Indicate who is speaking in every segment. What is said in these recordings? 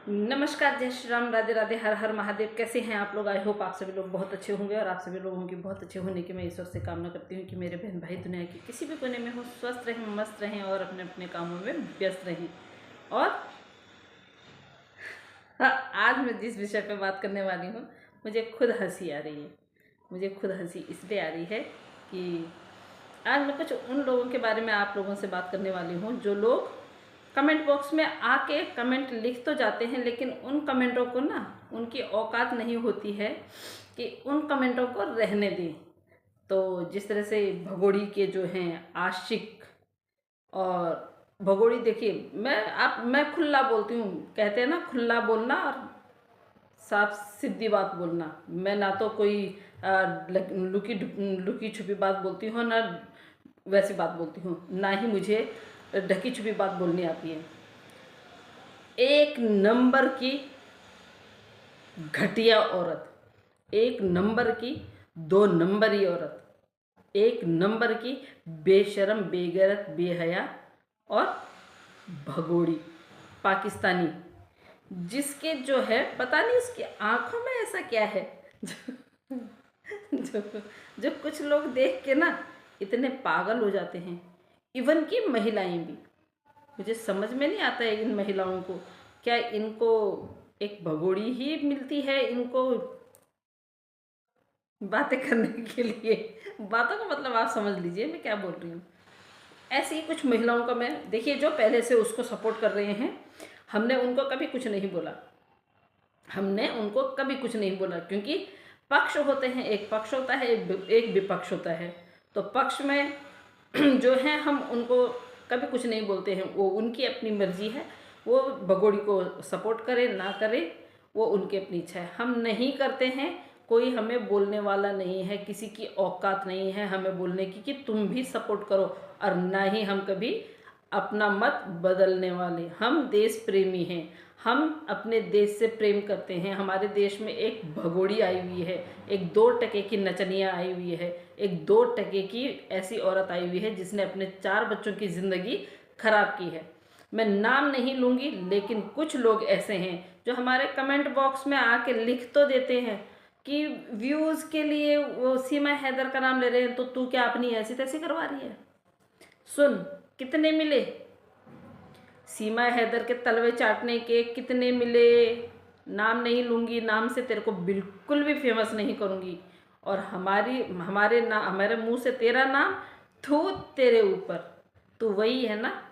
Speaker 1: नमस्कार, जय श्री राम, राधे राधे, हर हर महादेव। कैसे हैं आप लोग? आई होप आप सभी लोग बहुत अच्छे होंगे और आप सभी लोगों की बहुत अच्छे होने की मैं ईश्वर से कामना करती हूँ कि मेरे बहन भाई दुनिया के किसी भी कोने में हो, स्वस्थ रहें, मस्त रहें और अपने अपने कामों में व्यस्त रहें। और आज मैं जिस विषय पे बात करने वाली हूँ, मुझे खुद हंसी आ रही है। मुझे खुद हंसी इसलिए आ रही है कि आज मैं कुछ उन लोगों के बारे में आप लोगों से बात करने वाली हूँ जो लोग कमेंट बॉक्स में आके कमेंट लिख तो जाते हैं, लेकिन उन कमेंटों को ना, उनकी औकात नहीं होती है कि उन कमेंटों को रहने दें। तो जिस तरह से भगोड़ी के जो हैं आशिक, और भगोड़ी देखिए, मैं खुला बोलती हूँ, कहते हैं ना खुला बोलना और साफ सीधी बात बोलना। मैं ना तो कोई लुकी लुकी छुपी बात बोलती हूँ, ना वैसी बात बोलती हूँ, ना ही मुझे ढकी छुपी बात बोलनी आती है। एक नंबर की घटिया औरत, एक नंबर की दो नंबरी औरत, एक नंबर की बेशरम, बेगैरत, बेहया और भगोड़ी पाकिस्तानी, जिसके जो है पता नहीं उसकी आंखों में ऐसा क्या है जो जो कुछ लोग देख के ना इतने पागल हो जाते हैं। इवन की महिलाएं भी, मुझे समझ में नहीं आता है इन महिलाओं को, क्या इनको एक भगोड़ी ही मिलती है इनको बातें करने के लिए? बातों का मतलब आप समझ लीजिए मैं क्या बोल रही हूँ। ऐसी ही कुछ महिलाओं का मैं देखिए, जो पहले से उसको सपोर्ट कर रहे हैं, हमने उनको कभी कुछ नहीं बोला, हमने उनको कभी कुछ नहीं बोला, क्योंकि पक्ष होते हैं, एक पक्ष होता है, एक विपक्ष होता है। तो पक्ष में जो है हम उनको कभी कुछ नहीं बोलते हैं, वो उनकी अपनी मर्जी है। वो भगोड़ी को सपोर्ट करे ना करे, वो उनकी अपनी इच्छा है। हम नहीं करते हैं, कोई हमें बोलने वाला नहीं है, किसी की औकात नहीं है हमें बोलने की कि तुम भी सपोर्ट करो। और ना ही हम कभी अपना मत बदलने वाले, हम देश प्रेमी हैं, हम अपने देश से प्रेम करते हैं। हमारे देश में एक भगोड़ी आई हुई है, एक 2 टके की नचनिया आई हुई है, एक 2 टके की ऐसी औरत आई हुई है जिसने अपने 4 बच्चों की ज़िंदगी खराब की है। मैं नाम नहीं लूँगी, लेकिन कुछ लोग ऐसे हैं जो हमारे कमेंट बॉक्स में आके लिख तो देते हैं कि व्यूज़ के लिए वो सीमा हैदर का नाम ले रहे हैं, तो तू क्या अपनी ऐसी तैसी करवा रही है? सुन, कितने मिले सीमा हैदर के तलवे चाटने के, कितने मिले? नाम नहीं लूँगी, नाम से तेरे को बिल्कुल भी फेमस नहीं करूँगी। और हमारे मुंह से तेरा नाम, थू तेरे ऊपर। तो वही है ना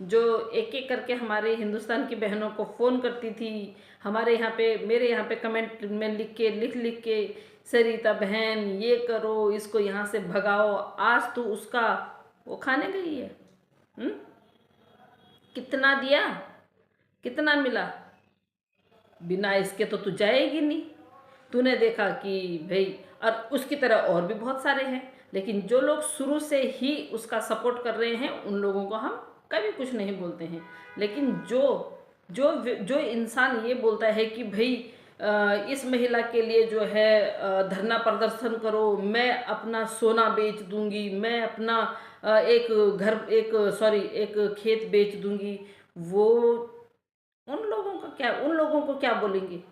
Speaker 1: जो एक एक करके हमारे हिंदुस्तान की बहनों को फ़ोन करती थी, हमारे यहाँ पे, मेरे यहाँ पे कमेंट में लिख लिख के, सरिता बहन ये करो, इसको यहाँ से भगाओ। आज तो उसका वो खाने गई है। हुँ? कितना दिया, कितना मिला? बिना इसके तो तू जाएगी नहीं। तूने देखा कि भाई, और उसकी तरह और भी बहुत सारे हैं, लेकिन जो लोग शुरू से ही उसका सपोर्ट कर रहे हैं उन लोगों को हम कभी कुछ नहीं बोलते हैं। लेकिन जो जो जो इंसान ये बोलता है कि भाई इस महिला के लिए जो है धरना प्रदर्शन करो, मैं अपना सोना बेच दूंगी, मैं अपना एक खेत बेच दूंगी, वो उन लोगों को क्या बोलेंगे?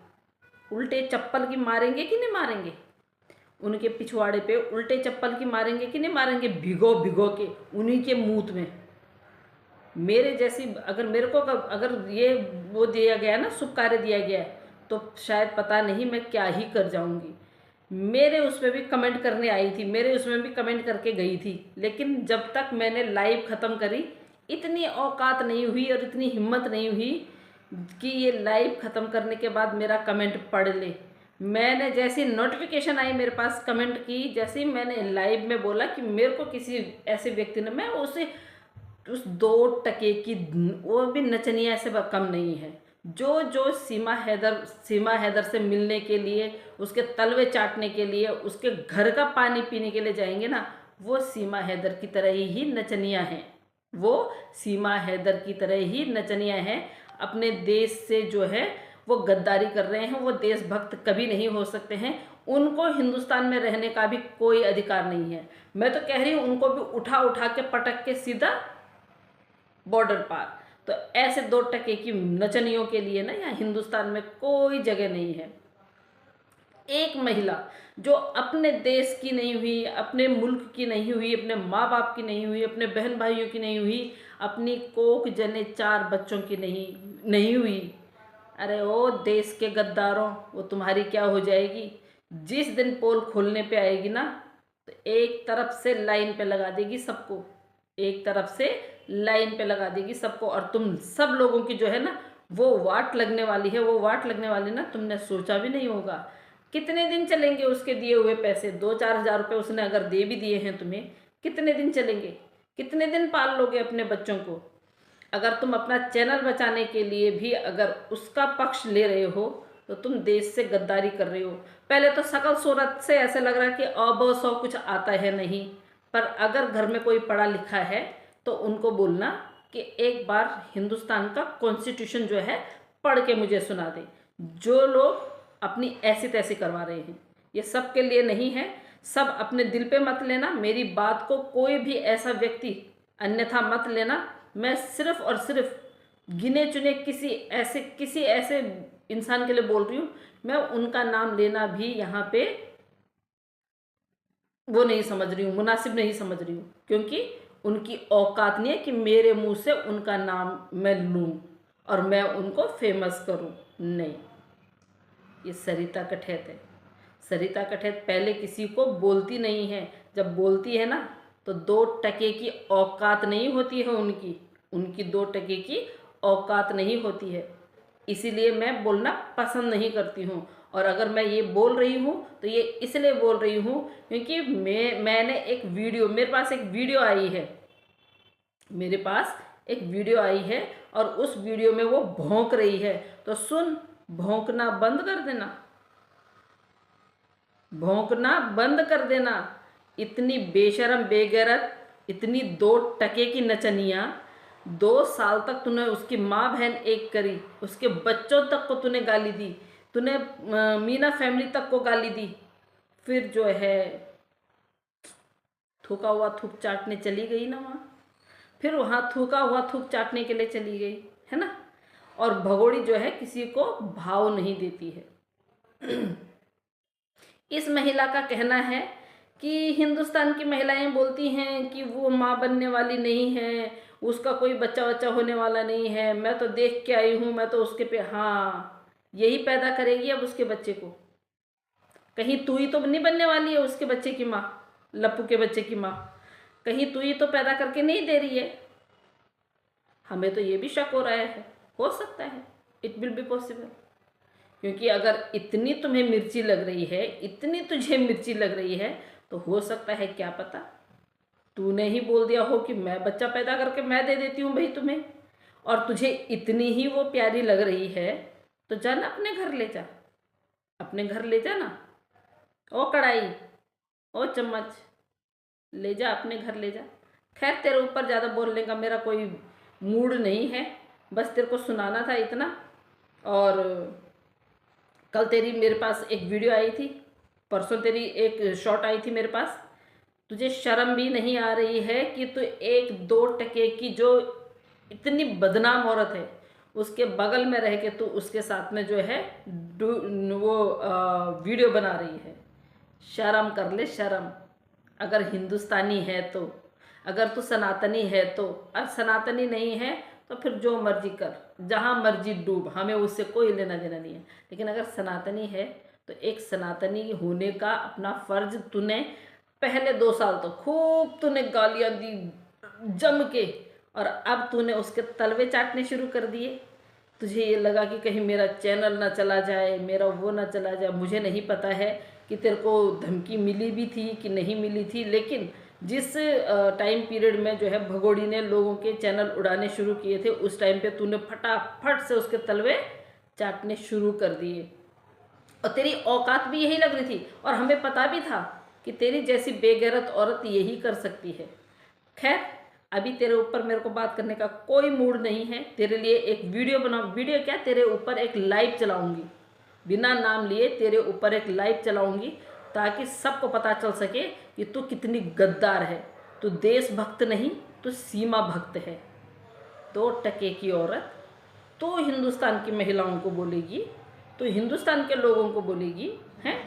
Speaker 1: उल्टे चप्पल की मारेंगे कि नहीं मारेंगे? उनके पिछवाड़े पे उल्टे चप्पल की मारेंगे कि नहीं मारेंगे? भिगो भिगो के उन्हीं के मुंह में। मेरे जैसी, अगर मेरे को अगर ये वो दिया गया ना, शुभ कार्य दिया गया है, तो शायद पता नहीं मैं क्या ही कर जाऊंगी। मेरे उसमें भी कमेंट करने आई थी, मेरे उसमें भी कमेंट करके गई थी, लेकिन जब तक मैंने लाइव ख़त्म करी, इतनी औकात नहीं हुई और इतनी हिम्मत नहीं हुई कि ये लाइव ख़त्म करने के बाद मेरा कमेंट पढ़ ले। मैंने जैसी नोटिफिकेशन आई मेरे पास कमेंट की, जैसे ही मैंने लाइव में बोला कि मेरे को किसी ऐसे व्यक्ति ने, मैं उसे उस 2 टके की, वो भी नचनिया से कम नहीं है, जो जो सीमा हैदर से मिलने के लिए, उसके तलवे चाटने के लिए, उसके घर का पानी पीने के लिए जाएंगे ना, वो सीमा हैदर की तरह ही नचनिया हैं। वो सीमा हैदर की तरह ही नचनिया हैं। अपने देश से जो है वो गद्दारी कर रहे हैं, वो देशभक्त कभी नहीं हो सकते हैं। उनको हिंदुस्तान में रहने का भी कोई अधिकार नहीं है। मैं तो कह रही हूँ उनको भी उठा उठा के पटक के सीधा बॉर्डर पार। तो ऐसे 2 टके की नचनियों के लिए ना यहाँ हिंदुस्तान में कोई जगह नहीं है। एक महिला जो अपने देश की नहीं हुई, अपने मुल्क की नहीं हुई, अपने माँ बाप की नहीं हुई, अपने बहन भाइयों की नहीं हुई, अपनी कोख जने 4 बच्चों की नहीं हुई, अरे ओ देश के गद्दारों, वो तुम्हारी क्या हो जाएगी? जिस दिन पोल खोलने पे आएगी ना, तो एक तरफ से लाइन पे लगा देगी सबको, एक तरफ से लाइन पे लगा देगी सबको। और तुम सब लोगों की जो है ना वो वाट लगने वाली है, वो वाट लगने वाली ना तुमने सोचा भी नहीं होगा। कितने दिन चलेंगे उसके दिए हुए पैसे? 2-4 हज़ार रुपये उसने अगर दे भी दिए हैं तुम्हें, कितने दिन चलेंगे? कितने दिन पाल लोगे अपने बच्चों को? अगर तुम अपना चैनल बचाने के लिए भी अगर उसका पक्ष ले रहे हो तो तुम देश से गद्दारी कर रहे हो। पहले तो शकल सूरत से ऐसे लग रहा है कि अब सौ कुछ आता है नहीं, पर अगर घर में कोई पढ़ा लिखा है तो उनको बोलना कि एक बार हिंदुस्तान का कॉन्स्टिट्यूशन जो है पढ़ के मुझे सुना दे। जो लोग अपनी ऐसी तैसी करवा रहे हैं, ये सब के लिए नहीं है। सब अपने दिल पे मत लेना, मेरी बात को कोई भी ऐसा व्यक्ति अन्यथा मत लेना। मैं सिर्फ और सिर्फ गिने चुने किसी ऐसे इंसान के लिए बोल रही हूँ। मैं उनका नाम लेना भी यहाँ पे वो नहीं समझ रही हूँ, मुनासिब नहीं समझ रही हूँ, क्योंकि उनकी औकात नहीं है कि मेरे मुंह से उनका नाम मैं लूँ और मैं उनको फेमस करूँ। नहीं, ये सरिता कठैत है। सरिता कठैत पहले किसी को बोलती नहीं है, जब बोलती है ना तो 2 टके की औकात नहीं होती है उनकी 2 टके की औकात नहीं होती है। इसीलिए मैं बोलना पसंद नहीं करती हूँ। और अगर मैं ये बोल रही हूँ तो ये इसलिए बोल रही हूँ क्योंकि मैंने एक वीडियो, मेरे पास एक वीडियो आई है, मेरे पास एक वीडियो आई है और उस वीडियो में वो भौंक रही है। तो सुन, भौंकना बंद कर देना, भौंकना बंद कर देना। इतनी बेशरम बेगैरत, इतनी 2 टके की नचनिया, 2 साल तक तूने उसकी माँ बहन एक करी, उसके बच्चों तक को तूने गाली दी, तूने मीना फैमिली तक को गाली दी, फिर जो है थूका हुआ थूक चाटने चली गई ना वहाँ, फिर वहाँ थूका हुआ थूक चाटने के लिए चली गई, है ना। और भगोड़ी जो है किसी को भाव नहीं देती है। इस महिला का कहना है कि हिंदुस्तान की महिलाएं बोलती हैं कि वो माँ बनने वाली नहीं है, उसका कोई बच्चा बच्चा होने वाला नहीं है, मैं तो देख के आई हूँ, मैं तो उसके पे, हाँ यही पैदा करेगी अब उसके बच्चे को। कहीं तू ही तो नहीं बनने वाली है उसके बच्चे की माँ, लप्पू के बच्चे की माँ, कहीं तू ही तो पैदा करके नहीं दे रही है। हमें तो ये भी शक हो रहा है, हो सकता है, इट विल बी पॉसिबल। क्योंकि अगर इतनी तुम्हें मिर्ची लग रही है, इतनी तुझे मिर्ची लग रही है, तो हो सकता है क्या पता तूने ही बोल दिया हो कि मैं बच्चा पैदा करके मैं दे देती हूँ भाई तुम्हें, और तुझे इतनी ही वो प्यारी लग रही है तो जा ना अपने घर ले जा, अपने घर ले जा ना। ओ कढ़ाई, ओ चम्मच, ले जा अपने घर ले जा। खैर तेरे ऊपर ज़्यादा बोलने का मेरा कोई मूड नहीं है, बस तेरे को सुनाना था इतना। और कल तेरी मेरे पास एक वीडियो आई थी, परसों तेरी एक शॉट आई थी मेरे पास। तुझे शर्म भी नहीं आ रही है कि तू एक 2 टके की जो इतनी बदनाम औरत है उसके बगल में रह के तू उसके साथ में जो है वो वीडियो बना रही है। शर्म कर ले, शर्म। अगर हिंदुस्तानी है तो, अगर तू सनातनी है तो, और सनातनी नहीं है तो फिर जो मर्जी कर, जहाँ मर्जी डूब, हमें उससे कोई लेना देना नहीं है। लेकिन अगर सनातनी है तो एक सनातनी होने का अपना फर्ज तूने पहले 2 साल तो खूब तूने गालियाँ दी जम के, और अब तूने उसके तलवे चाटने शुरू कर दिए। तुझे ये लगा कि कहीं मेरा चैनल ना चला जाए, मेरा वो ना चला जाए। मुझे नहीं पता है कि तेरे को धमकी मिली भी थी कि नहीं मिली थी, लेकिन जिस टाइम पीरियड में जो है भगोड़ी ने लोगों के चैनल उड़ाने शुरू किए थे, उस टाइम पे तूने फटाफट से उसके तलवे चाटने शुरू कर दिए। और तेरी औकात भी यही लग रही थी, और हमें पता भी था कि तेरी जैसी बेगैरत औरत यही कर सकती है। खैर अभी तेरे ऊपर मेरे को बात करने का कोई मूड नहीं है। तेरे लिए एक वीडियो बनाऊँ, वीडियो क्या, तेरे ऊपर एक लाइव चलाऊँगी, बिना नाम लिए तेरे ऊपर एक लाइव चलाऊँगी, ताकि सबको पता चल सके कि तू कितनी गद्दार है। तू देशभक्त नहीं, तू सीमा भक्त है। 2% की औरत तो हिंदुस्तान की महिलाओं को बोलेगी, तो हिंदुस्तान के लोगों को बोलेगी हैं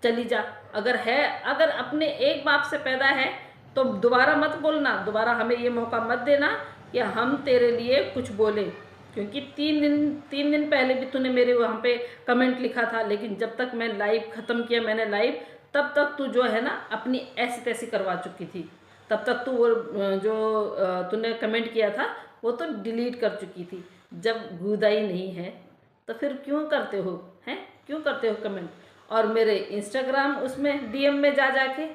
Speaker 1: चली जा। अगर है, अगर अपने एक बाप से पैदा है तो दोबारा मत बोलना, दोबारा हमें ये मौका मत देना कि हम तेरे लिए कुछ बोले, क्योंकि 3 दिन पहले भी तूने मेरे वहाँ पे कमेंट लिखा था, लेकिन जब तक मैं लाइव ख़त्म किया मैंने लाइव, तब तक तू जो है ना अपनी ऐसी तैसी करवा चुकी थी। तब तक तू वो जो तूने कमेंट किया था वो तो डिलीट कर चुकी थी। जब गुदाई नहीं है तो फिर क्यों करते हो, हैं क्यों करते हो कमेंट? और मेरे इंस्टाग्राम उसमें डीएम में जा के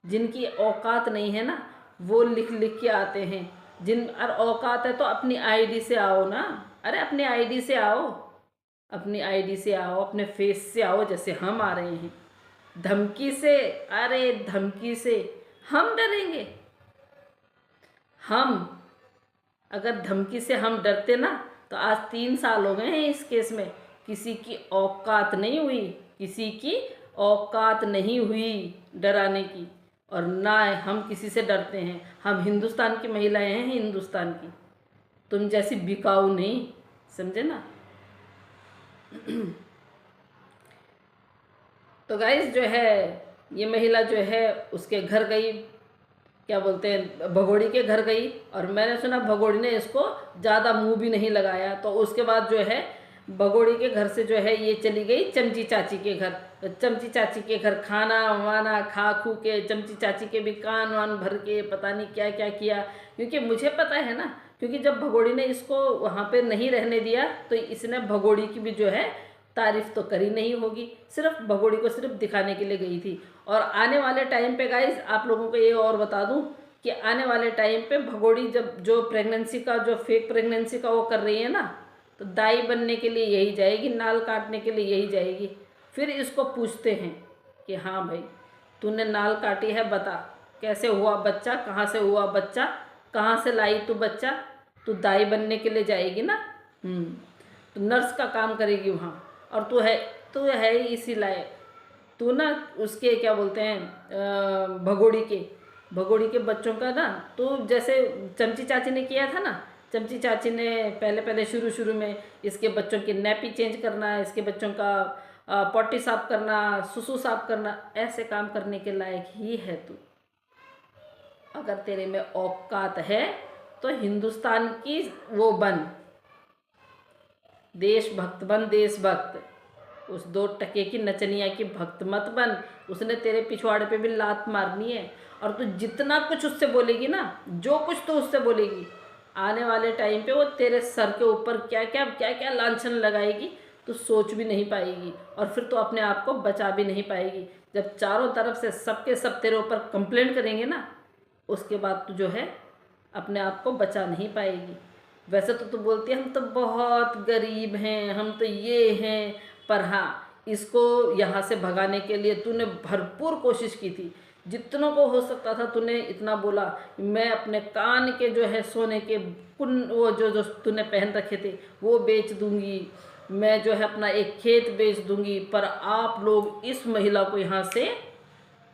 Speaker 1: जिनकी औकात नहीं है ना वो लिख लिख के आते हैं। जिन और औकात है तो अपनी आईडी से आओ ना, अरे अपनी आईडी से आओ, अपनी आईडी से आओ, अपने फेस से आओ, जैसे हम आ रहे हैं। धमकी से, अरे धमकी से हम डरेंगे? हम अगर धमकी से हम डरते ना तो आज 3 साल हो गए हैं इस केस में, किसी की औकात नहीं हुई, किसी की औकात नहीं हुई डराने की, और ना हम किसी से डरते हैं। हम हिंदुस्तान की महिलाएं हैं, हिंदुस्तान की, तुम जैसी बिकाऊ नहीं, समझे ना। तो गाइस जो है ये महिला जो है उसके घर गई, क्या बोलते हैं भगोड़ी के घर गई, और मैंने सुना भगोड़ी ने इसको ज़्यादा मुंह भी नहीं लगाया। तो उसके बाद जो है भगोड़ी के घर से जो है ये चली गई चमची चाची के घर। तो चमची चाची के घर खाना वाना खा खू के चमची चाची के भी कान वान भर के पता नहीं क्या क्या किया, क्योंकि मुझे पता है ना, क्योंकि जब भगोड़ी ने इसको वहाँ पे नहीं रहने दिया तो इसने भगोड़ी की भी जो है तारीफ तो करी नहीं होगी, सिर्फ भगोड़ी को सिर्फ दिखाने के लिए गई थी। और आने वाले टाइम पे गाइस आप लोगों को ये और बता दूं कि आने वाले टाइम पे भगोड़ी जब जो प्रेगनेंसी का जो फेक प्रेगनेंसी का वो कर रही है ना, तो दाई बनने के लिए यही जाएगी, नाल काटने के लिए यही जाएगी। फिर इसको पूछते हैं कि हाँ भाई तूने नाल काटी है, बता कैसे हुआ बच्चा, कहाँ से हुआ बच्चा, कहाँ से लाई तू बच्चा, तू दाई बनने के लिए जाएगी ना, तो नर्स का काम करेगी वहाँ, और तू है ही इसी लायक। तू ना उसके क्या बोलते हैं भगोड़ी के बच्चों का ना, तो जैसे चमची चाची ने किया था ना, चमची चाची ने पहले शुरू में इसके बच्चों की नैपी चेंज करना, इसके बच्चों का पॉटी साफ करना, सुसु साफ करना, ऐसे काम करने के लायक ही है तू। अगर तेरे में औकात है तो हिंदुस्तान की वो बन, देशभक्त बन, देशभक्त। उस 2% की नचनिया की भक्त मत बन, उसने तेरे पिछवाड़े पे भी लात मारनी है। और तू जितना कुछ उससे बोलेगी ना, जो कुछ तू उससे बोलेगी, आने वाले टाइम पे वो तेरे सर के ऊपर क्या क्या लांछन लगाएगी, तू सोच भी नहीं पाएगी, और फिर तो अपने आप को बचा भी नहीं पाएगी। जब चारों तरफ से सबके सब तेरे ऊपर कंप्लेंट करेंगे ना, उसके बाद तू जो है अपने आप को बचा नहीं पाएगी। वैसे तो तू बोलती है हम तो बहुत गरीब हैं, हम तो ये हैं, पर हाँ इसको यहाँ से भगाने के लिए तूने भरपूर कोशिश की थी, जितनों को हो सकता था तूने इतना बोला। मैं अपने कान के जो है सोने के वो जो तूने पहन रखे थे वो बेच दूंगी, मैं जो है अपना एक खेत बेच दूंगी, पर आप लोग इस महिला को यहाँ से,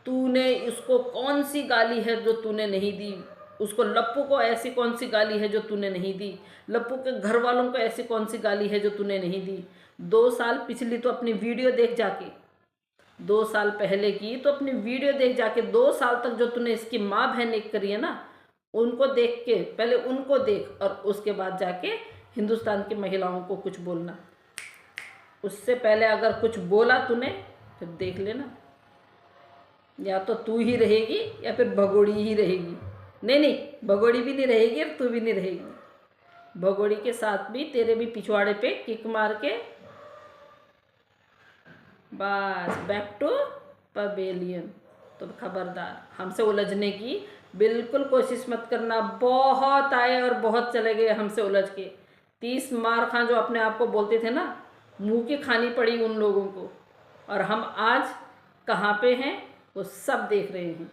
Speaker 1: तूने उसको कौन सी गाली है जो तूने नहीं दी, उसको लप्पू को ऐसी कौन सी गाली है जो तूने नहीं दी, लप्पू के घर वालों को ऐसी कौन सी गाली है जो तूने नहीं दी। 2 साल पिछली तो अपनी वीडियो देख जाके, 2 साल पहले की तो अपनी वीडियो देख जाके, 2 साल तक जो तूने इसकी माँ बहन एक करी है ना, उनको देख के पहले उनको देख, और उसके बाद जाके हिंदुस्तान की महिलाओं को कुछ बोलना। उससे पहले अगर कुछ बोला तूने फिर देख लेना, या तो तू ही रहेगी या फिर भगोड़ी ही रहेगी। नहीं, भगोड़ी भी नहीं रहेगी और तू भी नहीं रहेगी। भगोड़ी के साथ भी तेरे भी पिछवाड़े पे किक मार के बस बैक टू पवेलियन। तो खबरदार हमसे उलझने की बिल्कुल कोशिश मत करना। बहुत आए और बहुत चले गए हमसे उलझ के। 30 मार खां जो अपने आप को बोलते थे ना, मुंह की खानी पड़ी उन लोगों को। और हम आज कहाँ पे हैं वो सब देख रहे हैं,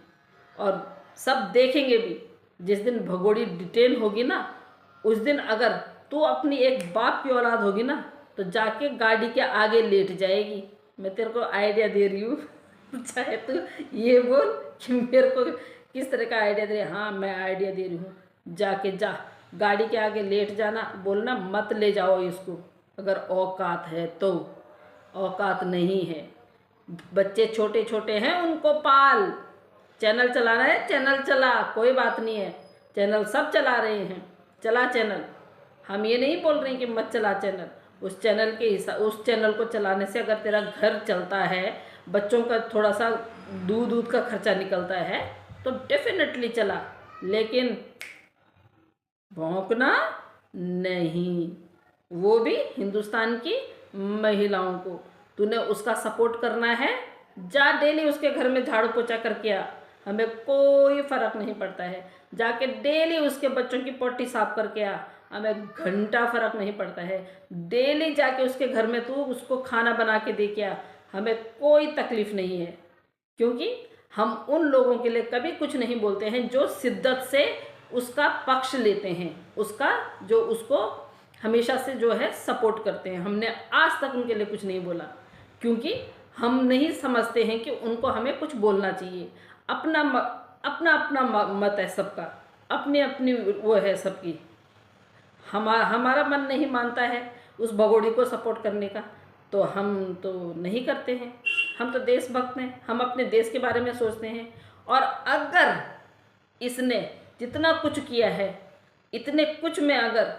Speaker 1: और सब देखेंगे भी। जिस दिन भगोड़ी डिटेन होगी ना, उस दिन अगर तू अपनी एक बाप की औलाद होगी ना, तो जाके गाड़ी के आगे लेट जाएगी। मैं तेरे को आइडिया दे रही हूँ। चाहे तू ये बोल कि मेरे को किस तरह का आइडिया दे रही है। हाँ मैं आइडिया दे रही हूँ, जाके जा गाड़ी के आगे लेट जाना, बोलना मत ले जाओ इसको, अगर औकात है तो। औकात नहीं है, बच्चे छोटे छोटे हैं उनको पाल। चैनल चलाना है चैनल चला, कोई बात नहीं है, चैनल सब चला रहे हैं, चला चैनल। हम ये नहीं बोल रहे हैं कि मत चला चैनल। उस चैनल के उस चैनल को चलाने से अगर तेरा घर चलता है, बच्चों का थोड़ा सा दूध का खर्चा निकलता है, तो डेफिनेटली चला, लेकिन भौंकना नहीं, वो भी हिंदुस्तान की महिलाओं को। तूने उसका सपोर्ट करना है, जा डेली उसके घर में झाड़ू पोछा करके आ, हमें कोई फ़र्क नहीं पड़ता है। जाके डेली उसके बच्चों की पोटी साफ करके आ, हमें घंटा फ़र्क नहीं पड़ता है। डेली जाके उसके घर में तू उसको खाना बना के दे के आ, हमें कोई तकलीफ़ नहीं है। क्योंकि हम उन लोगों के लिए कभी कुछ नहीं बोलते हैं जो शिद्दत से उसका पक्ष लेते हैं, उसका जो उसको हमेशा से जो है सपोर्ट करते हैं। हमने आज तक उनके लिए कुछ नहीं बोला, क्योंकि हम नहीं समझते हैं कि उनको हमें कुछ बोलना चाहिए। अपना अपना मत है सबका, अपनी अपनी वो है सबकी। हमारा मन नहीं मानता है उस भगोड़ी को सपोर्ट करने का, तो हम तो नहीं करते हैं। हम तो देशभक्त हैं, हम अपने देश के बारे में सोचते हैं। और अगर इसने जितना कुछ किया है, इतने कुछ में अगर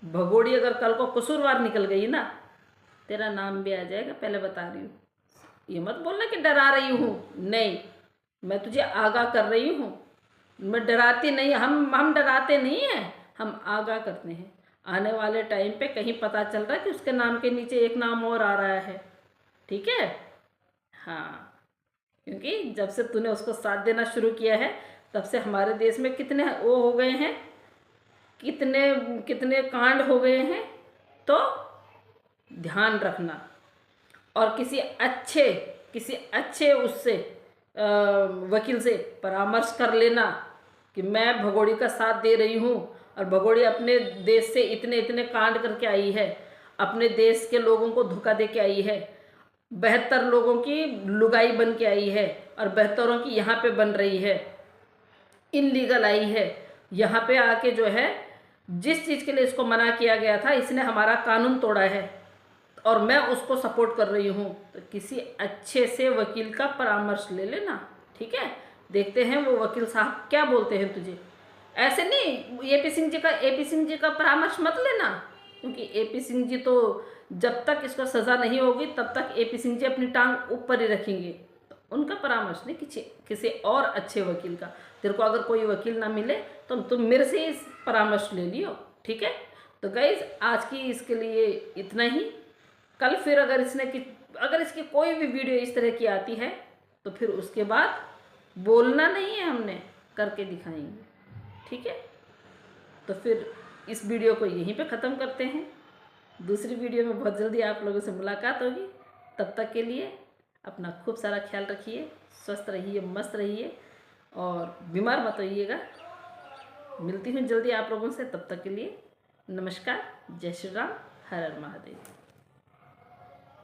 Speaker 1: भगोड़ी अगर कल को कसूरवार निकल गई ना, तेरा नाम भी आ जाएगा, पहले बता रही हूँ। ये मत बोलना कि डरा रही हूँ, नहीं, मैं तुझे आगाह कर रही हूँ। मैं डराती नहीं, हम डराते नहीं हैं, हम आगाह करते हैं। आने वाले टाइम पे कहीं पता चल रहा है कि उसके नाम के नीचे एक नाम और आ रहा है, ठीक है? हाँ, क्योंकि जब से तूने उसको साथ देना शुरू किया है, तब से हमारे देश में कितने वो हो गए हैं, कितने कितने कांड हो गए हैं। तो ध्यान रखना, और किसी अच्छे उससे वकील से परामर्श कर लेना कि मैं भगोड़ी का साथ दे रही हूँ, और भगोड़ी अपने देश से इतने इतने कांड करके आई है, अपने देश के लोगों को धोखा दे के आई है, 72 लोगों की लुगाई बन के आई है, और 72 की यहाँ पे बन रही है, इनलीगल आई है। यहाँ पे आके जो है जिस चीज़ के लिए इसको मना किया गया था, इसने हमारा कानून तोड़ा है, और मैं उसको सपोर्ट कर रही हूँ। तो किसी अच्छे से वकील का परामर्श ले लेना, ठीक है? देखते हैं वो वकील साहब क्या बोलते हैं तुझे। ऐसे नहीं, एपी सिंह जी का परामर्श मत लेना, क्योंकि एपी सिंह जी तो जब तक इसको सज़ा नहीं होगी तब तक एपी सिंह जी अपनी टांग ऊपर ही रखेंगे। तो उनका परामर्श नहीं, किसी और अच्छे वकील का। तेरे को अगर कोई वकील ना मिले तो तुम मेरे से ही परामर्श ले लियो, ठीक है? तो गाइज, आज की इसके लिए इतना ही। कल फिर अगर इसकी कोई भी वीडियो इस तरह की आती है, तो फिर उसके बाद बोलना नहीं है, हमने करके दिखाएंगे, ठीक है? तो फिर इस वीडियो को यहीं पे ख़त्म करते हैं। दूसरी वीडियो में बहुत जल्दी आप लोगों से मुलाकात होगी। तब तक के लिए अपना खूब सारा ख्याल रखिए, स्वस्थ रहिए, मस्त रहिए, और बीमार मत होइएगा। मिलती हूँ जल्दी आप लोगों से, तब तक के लिए नमस्कार, जय श्री राम, हर हर महादेव।